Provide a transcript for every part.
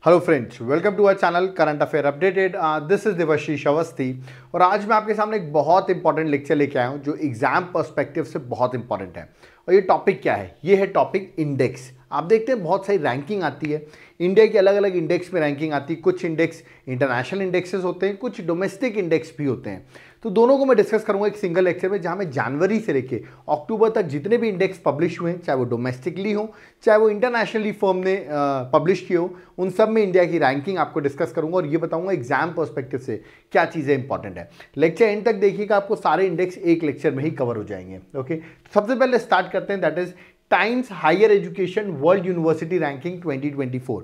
Hello friends, welcome to our channel current affair updated. This is Devashish Awasthi और आज मैं आपके सामने एक बहुत इंपॉर्टेंट लेक्चर लेके आया हूं जो एग्जाम पर्सपेक्टिव से बहुत इंपॉर्टेंट है। और ये टॉपिक क्या है? ये है टॉपिक इंडेक्स। आप देखते हैं बहुत सारी रैंकिंग आती है, इंडिया की अलग अलग इंडेक्स में रैंकिंग आती है। कुछ इंडेक्स इंटरनेशनल इंडेक्सेस होते हैं, कुछ डोमेस्टिक इंडेक्स भी होते हैं। तो दोनों को मैं डिस्कस करूंगा एक सिंगल लेक्चर में, जहां मैं जनवरी से लेके अक्टूबर तक जितने भी इंडेक्स पब्लिश हुए हैं, चाहे वो डोमेस्टिकली हो चाहे वो इंटरनेशनली फर्म ने पब्लिश किए हो, उन सब में इंडिया की रैंकिंग आपको डिस्कस करूंगा और ये बताऊंगा एग्जाम पर्सपेक्टिव से क्या चीज़ें इंपॉर्टेंट है। लेक्चर एंड तक देखिएगा, आपको सारे इंडेक्स एक लेक्चर में ही कवर हो जाएंगे। ओके, सबसे पहले स्टार्ट करते हैं, that is Times Higher Education World University Ranking 2024।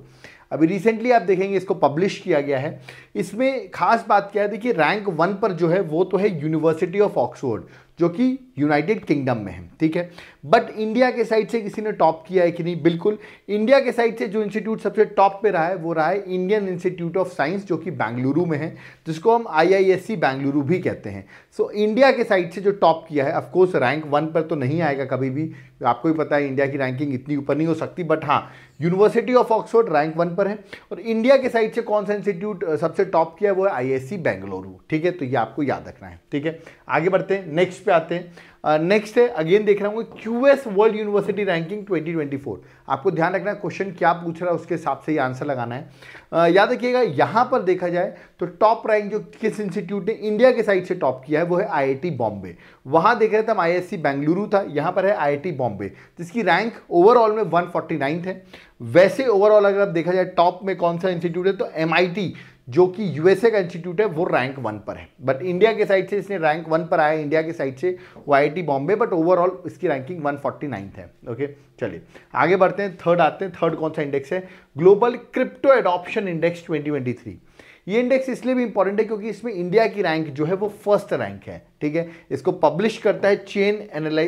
अभी रिसेंटली आप देखेंगे इसको पब्लिश किया गया है। इसमें खास बात क्या है, देखिए रैंक 1 पर जो है वो तो है यूनिवर्सिटी ऑफ ऑक्सफोर्ड जो कि यूनाइटेड किंगडम में है, ठीक है। बट इंडिया के साइड से किसी ने टॉप किया है कि नहीं? बिल्कुल, इंडिया के साइड से जो इंस्टीट्यूट सबसे टॉप पे रहा है वो रहा है इंडियन इंस्टीट्यूट ऑफ साइंस, जो कि बेंगलुरु में है, जिसको हम IISc बेंगलुरु भी कहते हैं। सो इंडिया के साइड से जो टॉप किया है, ऑफकोर्स रैंक 1 पर तो नहीं आएगा कभी भी, आपको भी पता है इंडिया की रैंकिंग इतनी ऊपर नहीं हो सकती, बट हाँ यूनिवर्सिटी ऑफ ऑक्सफोर्ड रैंक 1 पर है। और इंडिया के साइड से कौन सा इंस्टीट्यूट सबसे टॉप किया है वो है IISc बेंगलुरु, ठीक है। तो ये आपको याद रखना है, ठीक है। आगे बढ़ते हैं, नेक्स्ट पे आते हैं। नेक्स्ट है, अगेन देख रहा हूँ QS वर्ल्ड यूनिवर्सिटी रैंकिंग 2024। आपको ध्यान रखना है क्वेश्चन क्या पूछ रहा है, उसके हिसाब से ये आंसर लगाना है। याद रखिएगा, यहाँ पर देखा जाए तो टॉप रैंक जो किस इंस्टीट्यूट ने इंडिया के साइड से टॉप किया है वो है IIT बॉम्बे। वहाँ देख रहे थे हम IISc बेंगलुरु था, यहाँ पर है IIT बॉम्बे, जिसकी रैंक ओवरऑल में 149 है। वैसे ओवरऑल अगर आप देखा जाए टॉप में कौन सा इंस्टीट्यूट है, तो MIT जो कि USA का इंस्टीट्यूट है वो रैंक 1 पर है। बट इंडिया के साइड से इसने रैंक 1 पर आया इंडिया के साइड से वो IIT बॉम्बे, बट ओवरऑल इसकी रैंकिंग 149 है। ओके, चलिए आगे बढ़ते हैं, थर्ड आते हैं। थर्ड कौन सा इंडेक्स है? Global crypto adoption index 2023। ये इंडेक्स इसलिए भी इंपॉर्टेंट है क्योंकि इसमें इंडिया की रैंक जो है वो फर्स्ट रैंक है, ठीक है। इसको पब्लिश करता है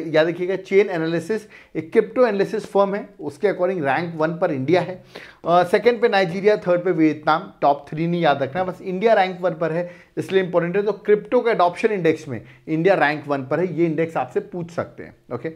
याद रखिएगा चेन एनालिसिस, एक क्रिप्टो एनालिसिस फर्म है, उसके अकॉर्डिंग रैंक 1 पर इंडिया है, सेकंड पे नाइजीरिया, थर्ड पे वियतनाम, टॉप 3 नहीं याद रखना, बस इंडिया रैंक 1 पर है इसलिए इंपॉर्टेंट है। तो क्रिप्टो का एडॉप्शन इंडेक्स में इंडिया रैंक 1 पर है, ये इंडेक्स आपसे पूछ सकते हैं। ओके,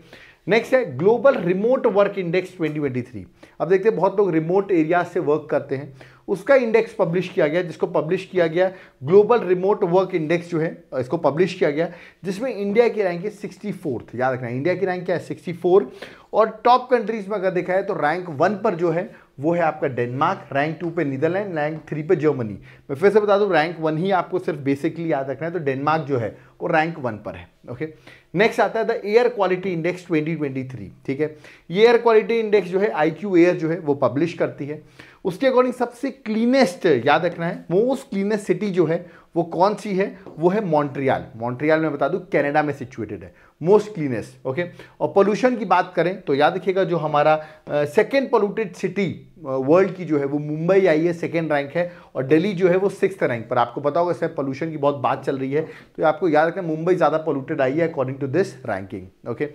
नेक्स्ट है ग्लोबल रिमोट वर्क इंडेक्स 2023। अब देखते हैं बहुत लोग रिमोट एरिया से वर्क करते हैं, उसका इंडेक्स पब्लिश किया गया, जिसको पब्लिश किया गया ग्लोबल रिमोट वर्क इंडेक्स जो है इसको पब्लिश किया गया, जिसमें इंडिया की रैंक है 64th। याद रखना इंडिया की रैंक क्या है? 64। और टॉप कंट्रीज में अगर देखा है तो रैंक 1 पर जो है वो है आपका डेनमार्क, रैंक 2 पे नीदरलैंड, रैंक 3 पे जर्मनी। मैं फिर से बता दूं रैंक 1 ही आपको सिर्फ बेसिकली याद रखना है, तो डेनमार्क जो है वो रैंक 1 पर है। ओके, नेक्स्ट आता है द एयर क्वालिटी इंडेक्स 2023, ठीक है। ये एयर क्वालिटी इंडेक्स जो है IQ एयर जो है वो पब्लिश करती है। उसके अकॉर्डिंग सबसे क्लीनेस्ट, याद रखना है, मोस्ट क्लीनेस्ट सिटी जो है वो कौन सी है? वो है मॉन्ट्रियल। मॉन्ट्रियल में बता दूं कनाडा में सिचुएटेड है, मोस्ट क्लीनेस्ट। ओके, और पोल्यूशन की बात करें तो याद रखिएगा जो हमारा सेकेंड पोल्यूटेड सिटी वर्ल्ड की जो है वो मुंबई आई है, सेकेंड रैंक है, और दिल्ली जो है वो 6th रैंक पर। आपको पता होगा इसमें पोल्यूशन की बहुत बात चल रही है, तो आपको याद रखना मुंबई ज़्यादा पोल्यूटेड आई है according to this ranking. Okay,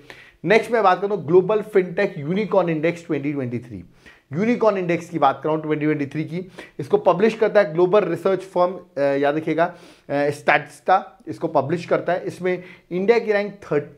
next मैं बात करता हूँ global fintech unicorn index 2023। Unicorn index की बात कर रहा हूँ 2023 की, इसको पब्लिश करता है ग्लोबल रिसर्च फर्म, याद रखिएगा स्टैटिस्टा इसको पब्लिश करता है। इसमें इंडिया की रैंक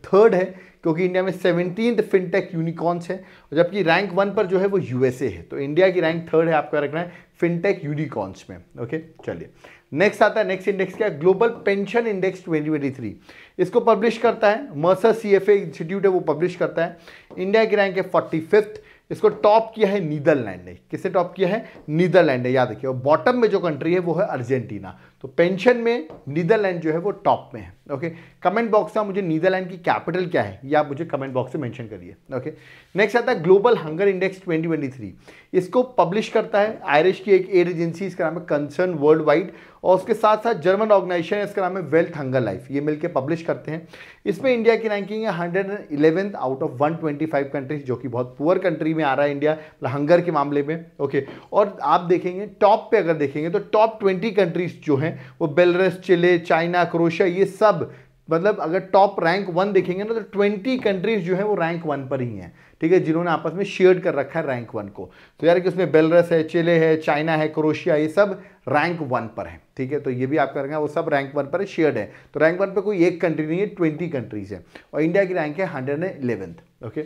थर्ड है क्योंकि इंडिया में 17th फिनटेक यूनिकॉर्न्स है, जबकि रैंक 1 पर जो है वो USA है। तो इंडिया की रैंक थर्ड है, आपको रखना है फिनटेक यूनिकॉर्न्स में। ओके, चलिए नेक्स्ट आता है, नेक्स्ट इंडेक्स क्या है? Global pension index 2023। इसको पब्लिश करता है मर्सर CFA इंस्टीट्यूट है, वो पब्लिश करता है। इंडिया की रैंक है 45th। इसको टॉप किया है नीदरलैंड ने। किसने टॉप किया है? नीदरलैंड ने, याद रखिए। और बॉटम में जो कंट्री है वो है अर्जेंटीना। तो पेंशन में नीदरलैंड जो है वो टॉप में है। ओके, कमेंट बॉक्स में मुझे नीदरलैंड की कैपिटल क्या है ये आप मुझे कमेंट बॉक्स में मेंशन करिए। ओके, नेक्स्ट आता है ग्लोबल हंगर इंडेक्स 2023। इसको पब्लिश करता है आयरिश की एक एड एजेंसी, इसका नाम है कंसर्न वर्ल्ड वाइड, और उसके साथ साथ जर्मन ऑर्गेनाइजेशन है, इसका नाम है वेल्थ हंगर लाइफ। ये मिलकर पब्लिश करते हैं। इसमें इंडिया की रैंकिंग है 111th आउट ऑफ 125 कंट्रीज, जो कि बहुत पुअर कंट्री में आ रहा है इंडिया हंगर के मामले में। ओके, और आप देखेंगे टॉप पे अगर देखेंगे तो टॉप 20 कंट्रीज जो हैं वो बेलारूस, चिले, चाइना, क्रोएशिया, ये सब, मतलब अगर टॉप रैंक 1 देखेंगे ना तो 20 कंट्रीज जो है वो रैंक 1 पर ही हैं, ठीक है, जिन्होंने आपस में शेयर कर रखा है रैंक 1 को। तो यार कि उसमें बेलारूस है, चिले है, चाइना है, क्रोएशिया, ये सब रैंक 1 पर है, ठीक है। तो ये भी आप करेंगे, वो सब रैंक 1 पर है, शेयर्ड है। तो रैंक 1 पे कोई एक कंट्री नहीं है, 20 कंट्रीज है और इंडिया की रैंक है 111th। ओके,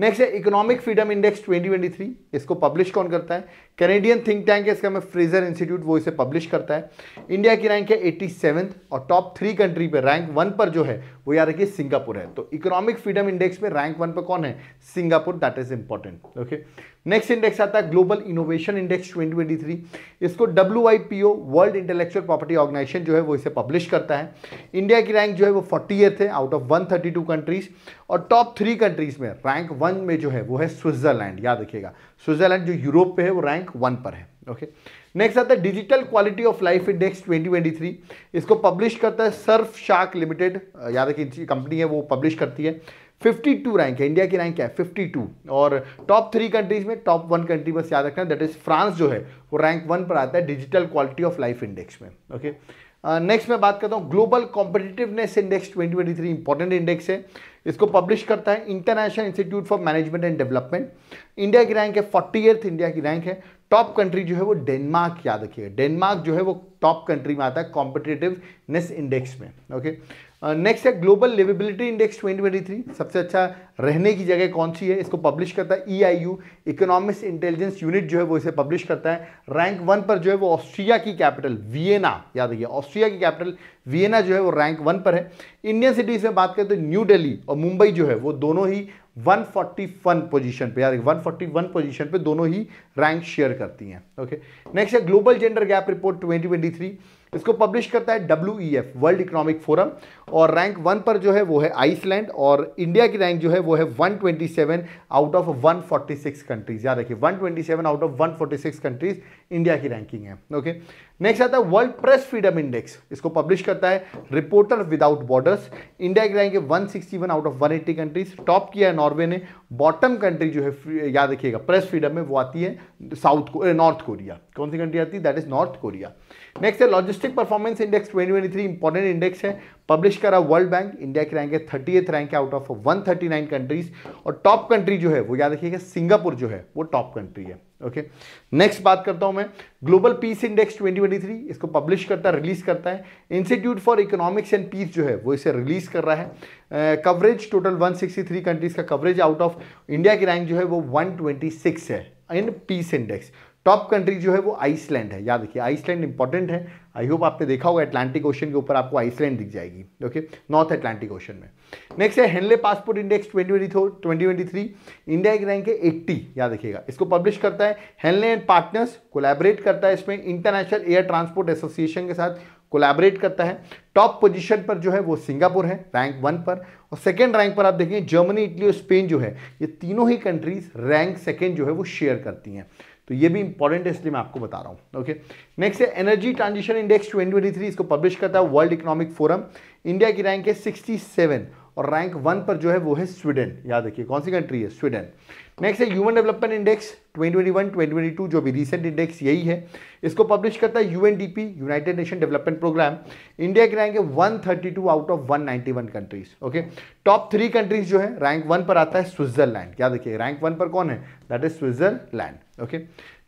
नेक्स्ट है इकोनॉमिक फ्रीडम इंडेक्स 2023। इसको पब्लिश कौन करता है? कैनेडियन थिंक टैंक है, इसका मैं फ्रेजर इंस्टीट्यूट, वो इसे पब्लिश करता है। इंडिया की रैंक है 87th और टॉप 3 कंट्री पे रैंक 1 पर जो है वो याद रखिए सिंगापुर है। तो इकोनॉमिक फ्रीडम इंडेक्स में रैंक 1 पर कौन है? Singapore, that is important. Okay, next index आता है ग्लोबल इनोवेशन इंडेक्स 2023। इसको WIPO world intellectual property organisation जो है वो इसे पब्लिश करता है। इंडिया की रैंक जो है वो 40th है आउट ऑफ 132 कंट्रीज और टॉप 3 कंट्रीज में रैंक 1 में जो है वो है स्विट्जरलैंड, याद रखिएगा स्विट्जरलैंड जो यूरोप पे है वो रैंक 1 पर है। ओके, नेक्स्ट आता है digital quality of life index 2023। इसको पब्लिश करता है सर्फ शार्क लिमिटेड, याद रखिए कंपनी है, वो पब्लिश करती है। 52 रैंक है, इंडिया की रैंक है 52 और टॉप 3 कंट्रीज में टॉप 1 कंट्री बस याद रखना, दैट इज फ्रांस जो है वो रैंक 1 पर आता है digital quality of life index में। ओके, नेक्स्ट मैं बात करता हूँ global competitiveness index 2023, important index है। इसको पब्लिश करता है international institute for management and development. India की रैंक है 40th, इंडिया की रैंक है। टॉप कंट्री जो है वो डेनमार्क, याद रखिएगा डेनमार्क जो है वो टॉप कंट्री में आता है कॉम्पिटिटिवनेस इंडेक्स में। ओके, नेक्स्ट है ग्लोबल लिवेबिलिटी इंडेक्स 2023, सबसे अच्छा रहने की जगह कौन सी है? इसको पब्लिश करता है EIU इकोनॉमिक्स इंटेलिजेंस यूनिट जो है वो इसे पब्लिश करता है। रैंक 1 पर जो है वो ऑस्ट्रिया की कैपिटल वियना, याद रखिए ऑस्ट्रिया की कैपिटल वियना जो है वो रैंक 1 पर है। इंडियन सिटीज में बात करें तो न्यू दिल्ली और मुंबई जो है वो दोनों ही 141 पोजीशन पे, याद 141 पोजीशन पे दोनों ही रैंक शेयर करती हैं। ओके, नेक्स्ट है ग्लोबल जेंडर गैप रिपोर्ट 2023। इसको पब्लिश करता है WEF वर्ल्ड इकोनॉमिक फोरम और रैंक 1 पर जो है वो है आइसलैंड और इंडिया की रैंक जो है वो है 127 आउट ऑफ 146 कंट्रीज, याद रखिए 127 आउट ऑफ 146 कंट्रीज इंडिया की रैंकिंग है। ओके, नेक्स्ट आता है वर्ल्ड प्रेस फ्रीडम इंडेक्स। इसको पब्लिश करता है रिपोर्टर विदाउट बॉर्डर्स। इंडिया की रैंक है 161 आउट ऑफ 180 कंट्रीज। टॉप किया है नॉर्वे ने। बॉटम कंट्री जो है याद रखिएगा प्रेस फ्रीडम में वो आती है नॉर्थ कोरिया। कौन सी कंट्री आती है? That is north Korea. Next है logistic performance index 2023, important index है, पब्लिश करा वर्ल्ड बैंक। इंडिया की रैंक है 30th रैंक है आउट ऑफ 139 कंट्रीज और टॉप कंट्री जो है वो याद रखिएगा सिंगापुर जो है वो टॉप कंट्री है। ओके, नेक्स्ट बात करता हूं मैं ग्लोबल पीस इंडेक्स 2023। इसको पब्लिश करता है, रिलीज करता है Institute for Economics and Peace जो है वो इसे रिलीज कर रहा है। कवरेज टोटल 163 कंट्रीज का कवरेज आउट ऑफ इंडिया की रैंक जो है वो 126 है in peace index. Top country जो है वो आइसलैंड है, याद रखिए आइसलैंड इंपॉर्टेंट है। आई होप आपने देखा होगा अटलांटिक ओशन के ऊपर आपको आइसलैंड दिख जाएगी। ओके, नॉर्थ अटलांटिक ओशन में। नेक्स्ट है हेनले पासपोर्ट इंडेक्स 2023। इंडिया की रैंक है 80, याद रखिएगा। इसको पब्लिश करता है हेनले एंड पार्टनर्स, कोलैबोरेट करता है इसमें इंटरनेशनल एयर ट्रांसपोर्ट एसोसिएशन के साथ कोलैबोरेट करता है। टॉप पोजीशन पर जो है वो सिंगापुर है रैंक 1 पर और सेकंड रैंक पर आप देखेंगे जर्मनी, इटली और स्पेन जो है ये तीनों ही कंट्रीज रैंक सेकंड जो है वो शेयर करती हैं। तो ये भी इंपॉर्टेंट है इसलिए मैं आपको बता रहा हूं। ओके, नेक्स्ट है एनर्जी ट्रांजिशन इंडेक्स 2023। इसको पब्लिश करता है वर्ल्ड इकोनॉमिक फोरम। इंडिया की रैंक है 67 और रैंक 1 पर जो है वो है स्वीडन, याद रखिए कौन सी कंट्री है? स्वीडन। नेक्स्ट है ह्यूमन डेवलपमेंट इंडेक्स 2021-2022 जो भी रिसेंट इंडेक्स यही है। इसको पब्लिश करता है UNDP United Nation Development Programme. India की रैंक है 132 out of 191 countries. Okay, top 3 countries जो है रैंक 1 पर आता है स्विट्जरलैंड, याद रखिए रैंक 1 पर कौन है? That is Switzerland. Okay,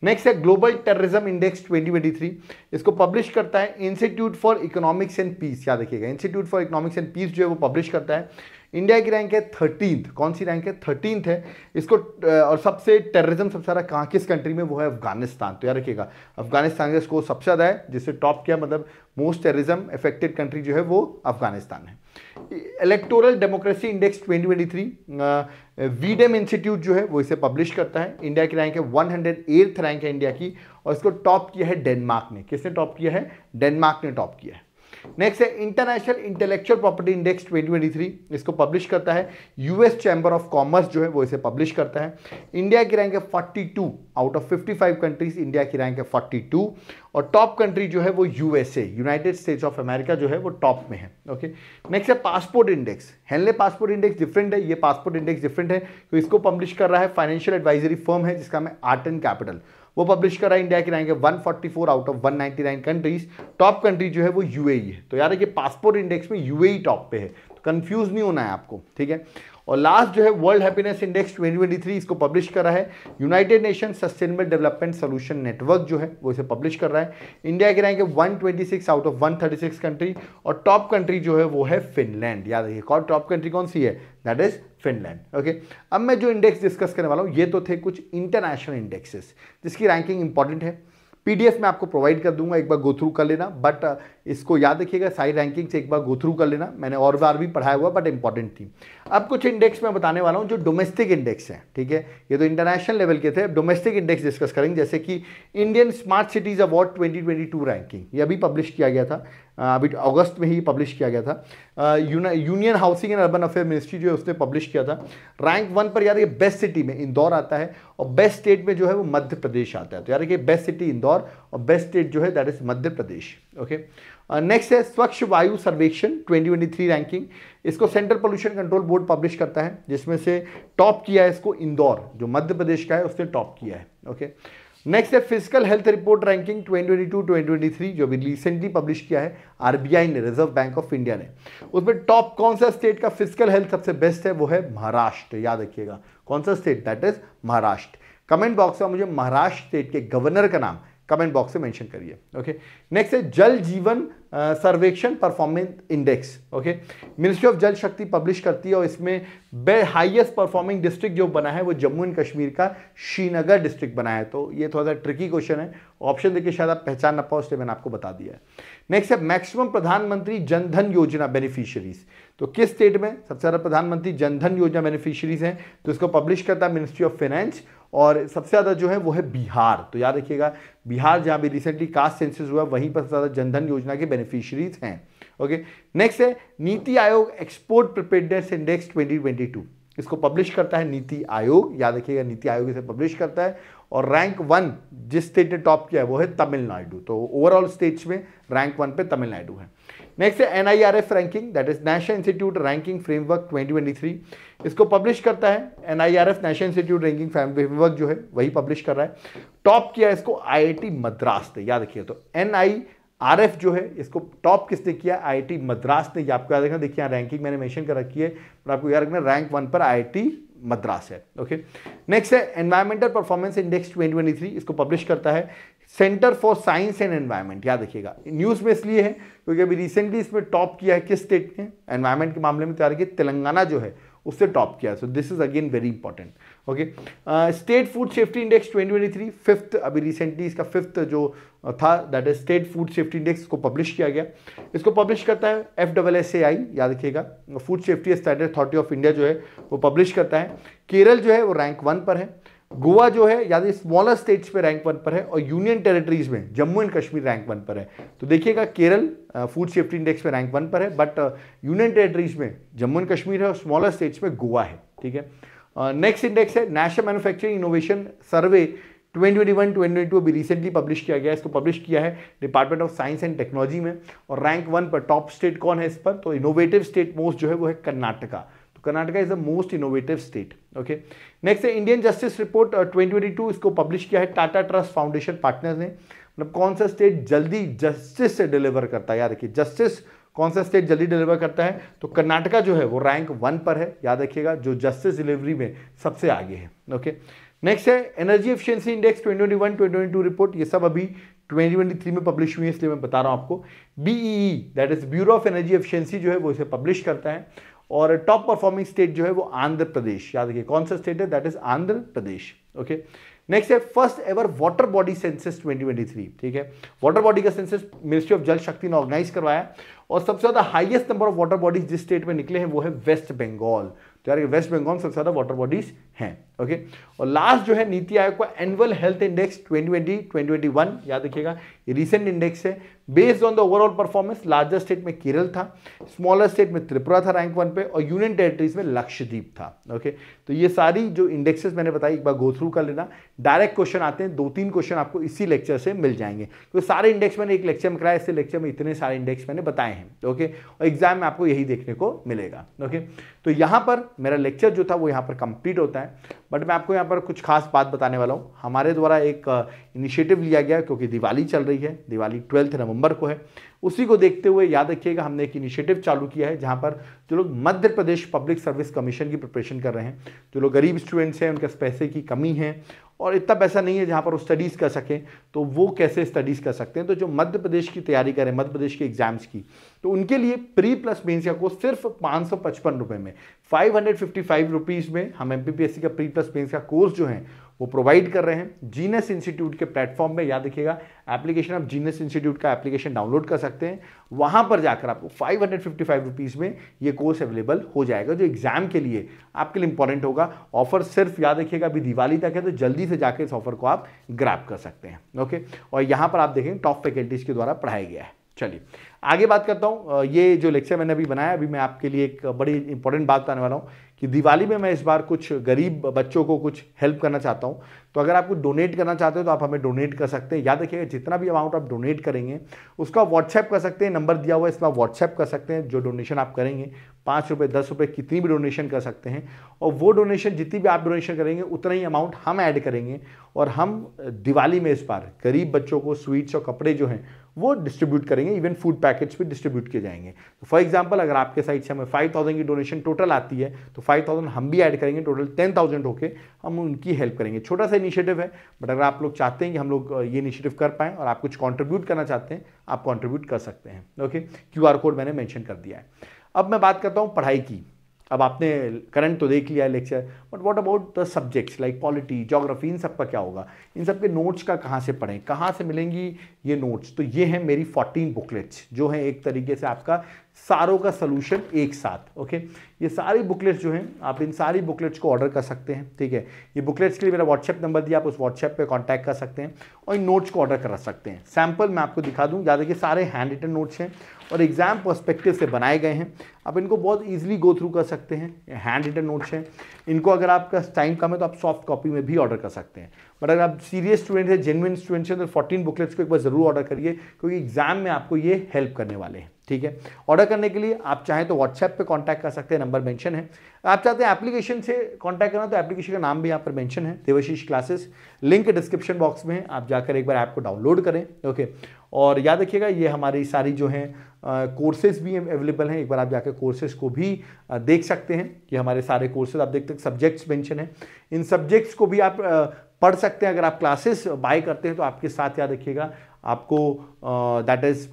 next है ग्लोबल टेररिज्म इंडेक्स 2023। इसको पब्लिश करता है Institute for Economics and Peace, याद रखिएगा Institute for Economics and Peace जो है वो पब्लिश करता है। इंडिया की रैंक है 13th, कौन सी रैंक है? 13th है। इसको और सबसे टेररिज्म सबसे ज़्यादा कहाँ किस कंट्री में? वो है अफगानिस्तान। तो याद रखिएगा अफगानिस्तान का स्कोर सबसे ज़्यादा है, जिससे टॉप किया मतलब मोस्ट टेररिज्म अफेक्टेड कंट्री जो है वो अफगानिस्तान है। Electoral democracy index 2023 V-Dem institute जो है वो इसे पब्लिश करता है। इंडिया की रैंक है 108th रैंक है इंडिया की और इसको टॉप किया है डेनमार्क ने। किसने टॉप किया है? डेनमार्क ने टॉप किया है। नेक्स्ट है इंटरनेशनल इंटेलेक्चुअल प्रॉपर्टी इंडेक्स 2023। इसको पब्लिश करता है US चैम्बर ऑफ कॉमर्स जो है वो इसे पब्लिश करता है। इंडिया की रैंक है 42 आउट ऑफ 55 कंट्रीज। इंडिया की रैंक है 42 और टॉप कंट्री जो है वो USA United States of America जो है वो टॉप में है। ओके, नेक्स्ट है passport index. Henley passport index different है, ये पासपोर्ट इंडेक्स डिफरेंट है। तो इसको पब्लिश कर रहा है फाइनेंशियल एडवाइजरी फर्म है जिसका मैं आर्टन कैपिटल, वो पब्लिश कर रहा है। इंडिया की रैंक है 144 out of 199 countries. Top country जो है वो UAE है। तो यार ये पासपोर्ट इंडेक्स में UAE टॉप पे है, तो कंफ्यूज नहीं होना है आपको, ठीक है। और लास्ट जो है वर्ल्ड हैप्पीनेस इंडेक्स 2023, इसको पब्लिश कर रहा है United nation sustainable development solution network जो है वो इसे पब्लिश कर रहा है। इंडिया की रैंक है 126 आउट ऑफ 136 कंट्री, और टॉप कंट्री जो है वो है फिनलैंड। याद रखिए कौन टॉप कंट्री कौन सी है, दैट इज फिनलैंड। ओके, अब मैं जो इंडेक्स डिस्कस करने वाला हूं ये तो थे कुछ इंटरनेशनल इंडेक्सेस जिसकी रैंकिंग इंपॉर्टेंट है। पीडीएफ में आपको प्रोवाइड कर दूंगा, एक बार गो थ्रू कर लेना, बट इसको याद रखिएगा सारी रैंकिंग से एक बार गो थ्रू कर लेना, मैंने और बार भी पढ़ाया हुआ बट इंपॉर्टेंट थी। अब कुछ इंडेक्स मैं बताने वाला हूं जो डोमेस्टिक इंडेक्स हैं, ठीक है, ये तो इंटरनेशनल लेवल के थे, अब डोमेस्टिक इंडेक्स डिस्कस करेंगे, जैसे कि Indian smart cities award 2022 ranking, ये अभी पब्लिश किया गया था, अभी अगस्त में ही पब्लिश किया गया था। Union housing and urban affair ministry जो है उसने पब्लिश किया था। रैंक 1 पर यार ये बेस्ट सिटी में इंदौर आता है, और बेस्ट स्टेट में जो है वो मध्य प्रदेश आता है। तो यार ये बेस्ट सिटी इंदौर और बेस्ट स्टेट जो है that is Madhya Pradesh. Okay, next है स्वच्छ वायु सर्वेक्षण 2023 रैंकिंग, इसको central pollution control board publish करता है, जिसमें से टॉप किया है इसको इंदौर जो मध्य प्रदेश का है उसने टॉप किया है। ओके, नेक्स्ट है फिजिकल हेल्थ रिपोर्ट रैंकिंग 2022-2023 जो अभी रिसेंटली पब्लिश किया है आरबीआई ने, रिजर्व बैंक ऑफ इंडिया ने। उसमें टॉप कौन सा स्टेट का फिजिकल हेल्थ सबसे बेस्ट है, वो है महाराष्ट्र। याद रखिएगा कौन सा state, that is Maharashtra. Comment box में मुझे महाराष्ट्र स्टेट के गवर्नर का नाम कमेंट बॉक्स से मेंशन करिए। ओके, नेक्स्ट है जल जीवन सर्वेक्षण performance index. Okay, ministry of Jal शक्ति पब्लिश करती है, और इसमें हाईएस्ट परफॉर्मिंग डिस्ट्रिक्ट जो बना है वो जम्मू एंड कश्मीर का श्रीनगर डिस्ट्रिक्ट बना है। तो ये थोड़ा सा ट्रिकी क्वेश्चन है, ऑप्शन देखिए शायद आप पहचान ना पाओ, इसलिए मैंने आपको बता दिया है। नेक्स्ट है मैक्सिमम प्रधानमंत्री जन धन योजना बेनिफिशियरीज, तो किस स्टेट में सबसे ज्यादा प्रधानमंत्री जन धन योजना बेनिफिशियरीज हैं, तो इसको पब्लिश करता है मिनिस्ट्री ऑफ फाइनेंस, और सबसे ज्यादा जो है वो है बिहार। तो याद रखिएगा बिहार जहां भी रिसेंटली कास्ट सेंसस हुआ वहीं पर सबसे ज्यादा जनधन योजना के बेनिफिशियरीज हैं। ओके, नेक्स्ट है NITI Aayog export preparedness index 2022, इसको पब्लिश करता है नीति आयोग। याद रखिएगा नीति आयोग इसे पब्लिश करता है, और रैंक 1 जिस स्टेट ने टॉप किया है वो है तमिलनाडु। तो ओवरऑल स्टेट्स में रैंक 1 पे तमिलनाडु है। नेक्स्ट है NIRF ranking, that is national institute ranking framework 2023, इसको पब्लिश करता है NIRF, national institute ranking framework जो है वही पब्लिश कर रहा है। टॉप किया है इसको आईआईटी मद्रास ने। याद रखिए तो एनआईआरएफ जो है इसको टॉप किसने किया, आईआईटी मद्रास ने। आपको याद रखना, देखिए यहाँ रैंकिंग मैंने मेंशन कर रखी है, पर आपको याद रखना रैंक 1 पर आईआईटी मद्रास है। ओके, नेक्स्ट है एनवायरमेंटल परफॉर्मेंस इंडेक्स 2023, इसको पब्लिश करता है centre for science and environment. याद रखिएगा न्यूज में इसलिए है क्योंकि अभी रिसेंटली इसमें टॉप किया है किस स्टेट ने एनवायरमेंट के मामले में, तैयार किया तेलंगाना जो है उससे टॉप किया। So this is again very important. Okay, state food safety index 2023 fifth, अभी रिसेंटली इसका फिफ्थ जो था that is state food safety index को पब्लिश किया गया। इसको पब्लिश करता है FSSAI, याद रखिएगा food safety standard authority of India जो है वो पब्लिश करता है। केरल जो है वो रैंक 1 पर है, गोवा जो है याद स्मॉलर स्टेट्स पे रैंक 1 पर है, और यूनियन टेरिटरीज में जम्मू एंड कश्मीर रैंक 1 पर है। तो देखिएगा केरल फूड सेफ्टी इंडेक्स में रैंक 1 पर है, बट यूनियन टेरिटरीज में जम्मू एंड कश्मीर है और स्मॉलर स्टेट्स में गोवा है। ठीक है, नेक्स्ट इंडेक्स है नेशनल मैन्युफैक्चरिंग इनोवेशन सर्वे 2021-2022 अभी रिसेंटली पब्लिश किया गया। इसको पब्लिश किया है department of science and technology में, और रैंक 1 पर टॉप स्टेट कौन है इस पर, तो इनोवेटिव स्टेट मोस्ट जो है वो है कर्नाटका। तो Karnataka is the most innovative state. Okay, next है इंडियन जस्टिस रिपोर्ट 2022, इसको पब्लिश किया है टाटा ट्रस्ट फाउंडेशन पार्टनर्स ने। मतलब कौन सा स्टेट जल्दी जस्टिस से डिलीवर करता है, याद रखिए जस्टिस कौन सा स्टेट जल्दी डिलीवर करता है, तो कर्नाटका जो है वो रैंक 1 पर है। याद रखिएगा जो जस्टिस डिलीवरी में सबसे आगे है। ओके, नेक्स्ट है एनर्जी एफिशिएंसी इंडेक्स 2021-2022 रिपोर्ट, ये सब अभी 2023 में पब्लिश हुई है इसलिए मैं बता रहा हूं आपको। BEE that is bureau of energy efficiency जो है वो इसे पब्लिश करता है, और टॉप परफॉर्मिंग स्टेट जो है वो आंध्र प्रदेश। याद रखिए कौन सा स्टेट है, that is Andhra Pradesh. Okay, next है first ever water body census 2023। ठीक है, वाटर बॉडी का census ministry of Jal Shakti ने ऑर्गेनाइज करवाया, और सबसे ज्यादा highest number of water bodies जिस स्टेट में निकले हैं वो है वेस्ट बंगाल। तो यार वेस्ट बंगाल सबसे ज्यादा वाटर बॉडीज हैं। ओके, और लास्ट जो है नीति आयोग का एनुअल हेल्थ इंडेक्स 2020-2021, याद रखिएगा ये रिसेंट इंडेक्स है। Based on the overall performance larger state में केरल था, स्मॉलर स्टेट में त्रिपुरा था रैंक 1 पे, और यूनियन टेरिटरीज में लक्षद्वीप था। ओके, तो ये सारी जो इंडेक्सेस मैंने बताई एक बार गो थ्रू कर लेना। डायरेक्ट क्वेश्चन आते हैं, 2-3 क्वेश्चन आपको इसी लेक्चर से मिल जाएंगे। तो सारे इंडेक्स मैंने एक लेक्चर में कराया, इससे लेक्चर में इतने सारे इंडेक्स मैंने बताए हैं। ओके, और एग्जाम में आपको यही देखने को मिलेगा। ओके, तो यहां पर मेरा लेक्चर जो था वो यहां पर कंप्लीट होता है। है, बट मैं आपको यहाँ पर कुछ खास बात बताने वाला हूँ। हमारे द्वारा एक इनिशिएटिव लिया गया क्योंकि दिवाली चल रही है, दिवाली 12 नवंबर को है। उसी को देखते हुए याद रखिएगा हमने एक इनिशिएटिव चालू किया है जहाँ पर जो लोग Madhya Pradesh public service commission की प्रिपरेशन कर रहे हैं, जो लोग गरीब स्टूडेंट्स हैं, उनके पैसे की कमी है और इतना पैसा नहीं है जहाँ पर वो स्टडीज़ कर सकें, तो वो कैसे स्टडीज़ कर सकते हैं। तो जो मध्य प्रदेश की तैयारी करें, मध्य प्रदेश के एग्जाम्स की, तो उनके लिए प्री प्लस मेंस का कोर्स सिर्फ 555 रुपये में, 555 रुपीज़ में हम MPPSC का प्री प्लस मेंस का कोर्स जो है वो प्रोवाइड कर रहे हैं जीनियस इंस्टीट्यूट के प्लेटफॉर्म में। याद रखिएगा एप्लीकेशन, आप जीनियस इंस्टीट्यूट का एप्लीकेशन डाउनलोड कर सकते हैं, वहां पर जाकर आपको 555 रुपीज़ में ये कोर्स अवेलेबल हो जाएगा, जो एग्जाम के लिए आपके लिए इंपॉर्टेंट होगा। ऑफर सिर्फ याद रखिएगा अभी दिवाली तक है, तो जल्दी से जाकर इस ऑफर को आप ग्रैब कर सकते हैं। ओके, और यहाँ पर आप देखेंगे टॉप फैकल्टीज के द्वारा पढ़ाया गया है। चलिए आगे बात करता हूँ। ये जो लेक्चर मैंने अभी बनाया, अभी मैं आपके लिए एक बड़ी इंपॉर्टेंट बात बताने वाला हूँ कि दिवाली में मैं इस बार कुछ गरीब बच्चों को कुछ हेल्प करना चाहता हूँ। तो अगर आप कुछ डोनेट करना चाहते हो तो आप हमें डोनेट कर सकते हैं। याद रखिएगा जितना भी अमाउंट आप डोनेट करेंगे उसका व्हाट्सएप कर सकते हैं, नंबर दिया हुआ है इसमें व्हाट्सएप कर सकते हैं। जो डोनेशन आप करेंगे 5 रुपये 10 रुपये कितनी भी डोनेशन कर सकते हैं, और वो डोनेशन जितनी भी आप डोनेशन करेंगे उतना ही अमाउंट हम ऐड करेंगे और हम दिवाली में इस बार गरीब बच्चों को स्वीट्स और कपड़े जो हैं वो डिस्ट्रीब्यूट करेंगे, इवन फूड पैकेट्स भी डिस्ट्रीब्यूट किए जाएंगे। तो फॉर एग्जांपल अगर आपके साइड से हमें 5000 की डोनेशन टोटल आती है तो 5000 हम भी ऐड करेंगे, टोटल 10000 होके हम उनकी हेल्प करेंगे। छोटा सा इनिशिएटिव है, बट अगर आप लोग चाहते हैं कि हम लोग ये इनिशिएटिव कर पाएँ और आप कुछ कॉन्ट्रीब्यूट करना चाहते हैं, आप कॉन्ट्रीब्यूट कर सकते हैं। ओके, QR कोड मैंने मेंशन कर दिया है। अब मैं बात करता हूँ पढ़ाई की। अब आपने करंट तो देख लिया है lecture, but what about the subjects like polity, geography, इन सब का क्या होगा, इन सब के नोट्स का कहाँ से पढ़ें, कहाँ से मिलेंगी ये नोट्स। तो ये है मेरी 14 बुकलेट्स जो है एक तरीके से आपका सारों का सलूशन एक साथ। ओके, ये सारी बुकलेट्स जो हैं आप इन सारी बुकलेट्स को ऑर्डर कर सकते हैं। ठीक है, ये बुकलेट्स के लिए मेरा व्हाट्सएप नंबर दिया, आप उस व्हाट्सएप पे कांटेक्ट कर सकते हैं और इन नोट्स को ऑर्डर कर सकते हैं। सैंपल मैं आपको दिखा दूं, याद रखिए सारे हैंड रिटन नोट्स हैं और एग्जाम पर्सपेक्टिव से बनाए गए हैं। आप इनको बहुत ईजिली गो थ्रू कर सकते हैं, हैंड रिटन नोट्स हैं। इनको अगर आपका टाइम कम है तो आप सॉफ्ट कॉपी में भी ऑर्डर कर सकते हैं, बट अगर आप सीरियस स्टूडेंट है, जेन्युइन स्टूडेंट है, तो 14 बुकलेट्स को एक बार जरूर ऑर्डर करिए क्योंकि एग्जाम में आपको ये हेल्प करने वाले हैं। ठीक है, ऑर्डर करने के लिए आप चाहें तो व्हाट्सएप पे कांटेक्ट कर सकते हैं, नंबर मेंशन है। आप चाहते हैं एप्लीकेशन से कांटेक्ट करना तो एप्लीकेशन का नाम भी यहाँ पर मेंशन है, Devashish classes, link description box में है, आप जाकर एक बार ऐप को डाउनलोड करें। ओके, और याद रखिएगा ये हमारी सारी जो हैं कोर्सेज भी अवेलेबल हैं, एक बार आप जाकर कोर्सेज को भी देख सकते हैं कि हमारे सारे कोर्सेज आप देखते हैं, सब्जेक्ट्स मेंशन है, इन सब्जेक्ट्स को भी आप पढ़ सकते हैं। अगर आप क्लासेस बाय करते हैं तो आपके साथ याद रखिएगा आपको that is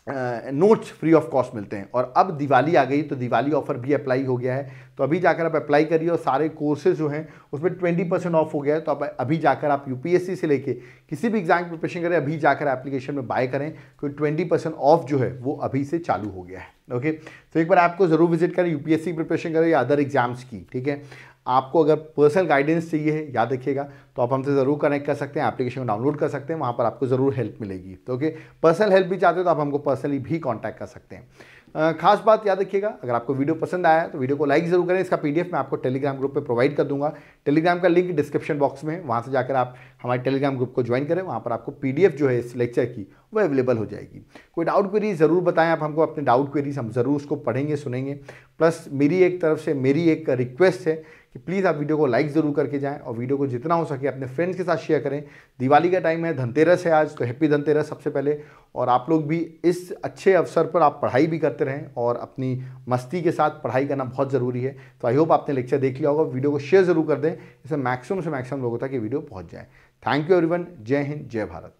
notes free of cost मिलते हैं। और अब दिवाली आ गई तो दिवाली ऑफर भी अप्लाई हो गया है, तो अभी जाकर आप अप्लाई करिए और सारे कोर्सेज जो हैं उसमें 20% ऑफ हो गया है। तो आप अभी जाकर आप UPSC से लेके किसी भी एग्जाम की प्रिपरेशन करें, अभी जाकर एप्लीकेशन में बाय करें क्योंकि 20% ऑफ जो है वो अभी से चालू हो गया है। ओके, तो एक बार आपको जरूर विजिट करें, UPSC की प्रिपरेशन करें या अदर एग्जाम्स की। ठीक है, आपको अगर पर्सनल गाइडेंस चाहिए है, याद रखिएगा, तो आप हमसे ज़रूर कनेक्ट कर सकते हैं, एप्लीकेशन को डाउनलोड कर सकते हैं, वहाँ पर आपको ज़रूर हेल्प मिलेगी। तो ओके, पर्सनल हेल्प भी चाहते हो तो आप हमको पर्सनली भी कांटेक्ट कर सकते हैं। खास बात याद रखिएगा, अगर आपको वीडियो पसंद आया है तो वीडियो को लाइक ज़रूर करें। इसका PDF मैं आपको टेलीग्राम ग्रुप पे प्रोवाइड कर दूंगा, टेलीग्राम का लिंक डिस्क्रिप्शन बॉक्स में है, वहाँ से जाकर आप हमारे टेलीग्राम ग्रुप को ज्वाइन करें, वहाँ पर आपको PDF जो है इस लेक्चर की वो अवेलेबल हो जाएगी। कोई डाउट क्वेरी ज़रूर बताएं आप हमको, अपने डाउट क्वेरीज हम ज़रूर उसको पढ़ेंगे सुनेंगे। प्लस मेरी एक तरफ से मेरी एक रिक्वेस्ट है कि प्लीज़ आप वीडियो को लाइक ज़रूर करके जाएं और वीडियो को जितना हो सके अपने फ्रेंड्स के साथ शेयर करें। दिवाली का टाइम है, धनतेरस है आज, तो हैप्पी धनतेरस सबसे पहले। और आप लोग भी इस अच्छे अवसर पर आप पढ़ाई भी करते रहें और अपनी मस्ती के साथ पढ़ाई करना बहुत ज़रूरी है। तो आई होप आपने लेक्चर देख लिया होगा, वीडियो को शेयर ज़रूर कर दें, इससे मैक्सिमम से मैक्सिमम लोगों तक ये वीडियो पहुँच जाए। थैंक यू एवरीवन, जय हिंद, जय भारत।